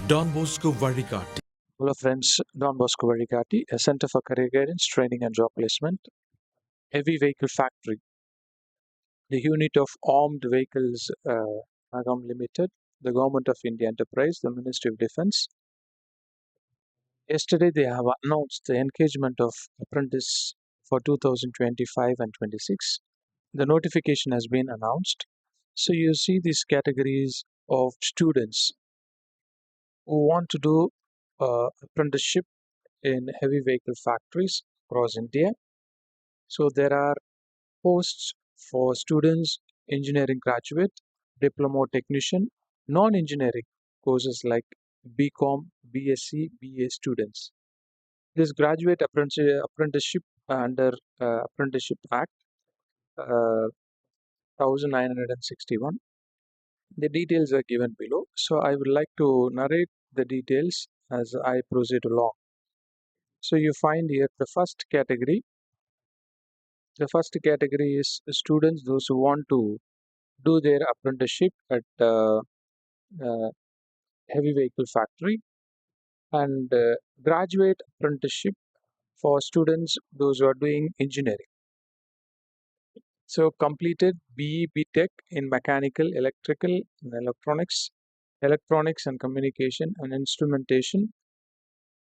Don Bosco Varigati. Hello friends, Don Bosco Varigati, a Center for Career Guidance, Training and Job Placement, Heavy Vehicle Factory, the unit of Armed Vehicles Agam Limited, the Government of India Enterprise, the Ministry of Defence. Yesterday they have announced the engagement of Apprentice for 2025 and 26. The notification has been announced. So you see these categories of students who want to do apprenticeship in heavy vehicle factories across India. So there are posts for students, engineering graduate, diploma technician, non-engineering courses like B.Com, B.Sc, B.A students. This graduate apprenticeship under Apprenticeship Act 1961. The details are given below. So I would like to narrate the details as I proceed along. So you find here the first category. The first category is students, those who want to do their apprenticeship at heavy vehicle factory, and graduate apprenticeship for students, those who are doing engineering. So completed BE B.Tech in mechanical, electrical, and electronics and communication and instrumentation,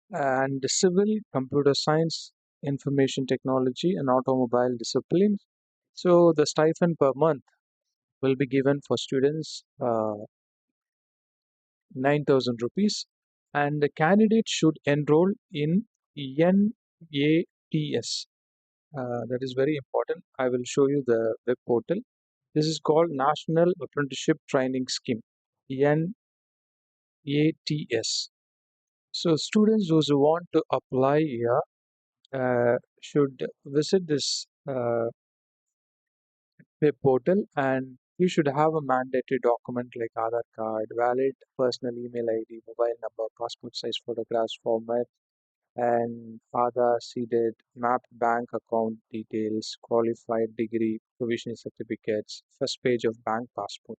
and civil, computer science, information technology, and automobile disciplines. So the stipend per month will be given for students 9,000 rupees, and the candidate should enroll in NATS. That is very important. I will show you the web portal. This is called National Apprenticeship Training Scheme, NATS. So students those who want to apply here should visit this web portal, and you should have a mandatory document like Aadhaar card, valid personal email ID, mobile number, passport size photographs format, and Aadhaar seeded mapped bank account details, qualified degree, provisional certificates, first page of bank passport.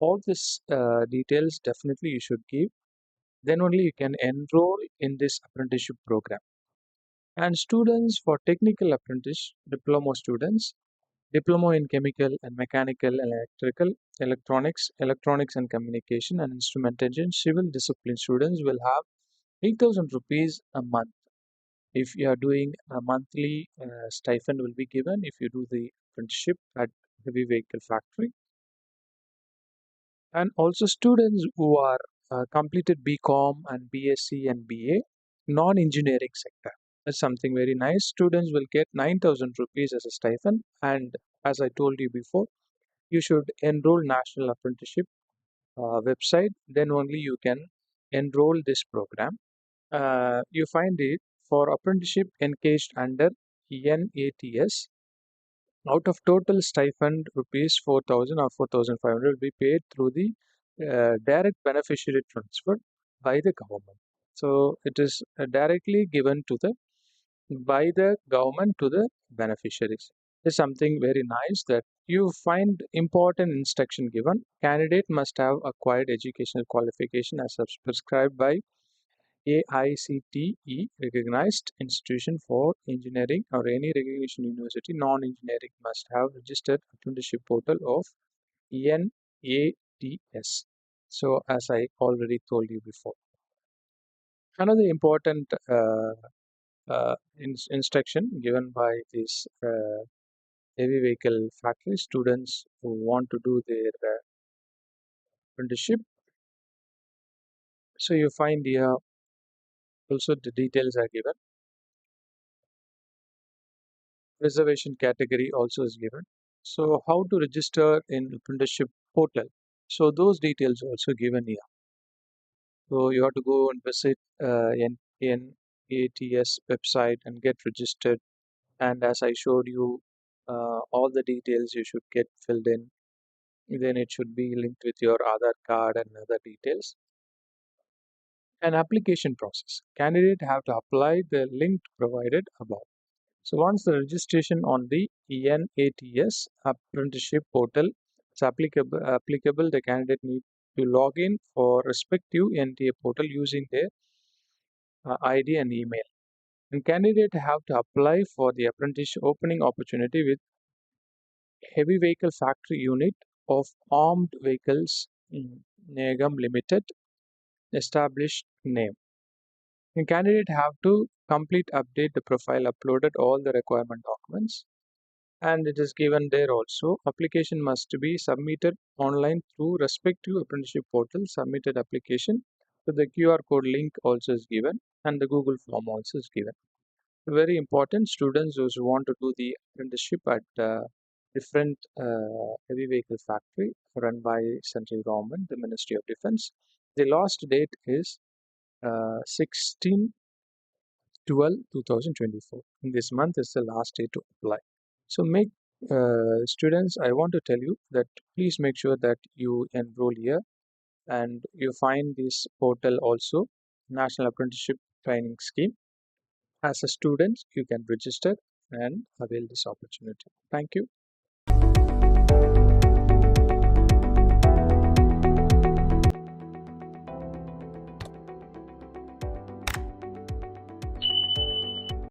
All this details definitely you should give. Then only you can enroll in this apprenticeship program. And students for technical apprentice, diploma students, diploma in chemical and mechanical and electrical, electronics and communication and instrumentation, civil discipline students will have 8,000 rupees a month. If you are doing a monthly stipend will be given if you do the apprenticeship at heavy vehicle factory. And also students who are completed BCom and B.Sc and B.A non-engineering sector. That's something very nice. Students will get 9,000 rupees as a stipend, and as I told you before, you should enroll National Apprenticeship website. Then only you can enroll this program. You find it for apprenticeship engaged under NATS. Out of total stipend rupees 4,000 or 4,500 will be paid through the direct beneficiary transfer by the government. So it is directly given to the by the government to the beneficiaries. Is something very nice that you find important instruction given. Candidate must have acquired educational qualification as prescribed by AICTE recognized institution for engineering or any recognition university. Non-engineering must have registered apprenticeship portal of NATS. So as I already told you before. Another important instruction given by these heavy vehicle factory students who want to do their apprenticeship. So you find here also the details are given. Reservation category also is given. So how to register in apprenticeship portal. So those details also given here. So you have to go and visit NATS website and get registered. And as I showed you, all the details you should get filled in. Then it should be linked with your Aadhaar card and other details. An application process. Candidate have to apply the link provided above. So once the registration on the NATS apprenticeship portal is applicable, the candidate need to log in for respective NTA portal using their ID and email. And candidates have to apply for the apprentice opening opportunity with heavy vehicle factory unit of Armed Vehicles Nagam Limited established name. The candidate have to complete update the profile, uploaded all the requirement documents, and it is given there also. Application must be submitted online through respective apprenticeship portal. Submitted application. So the QR code link also is given, and the Google form also is given. Very important. Students those who want to do the apprenticeship at different heavy vehicle factory run by central government, the Ministry of Defense. The last date is 16/12/2024. This month is the last day to apply. So make students, I want to tell you that please make sure that you enroll here and you find this portal also, National Apprenticeship Training Scheme. As a student, you can register and avail this opportunity. Thank you.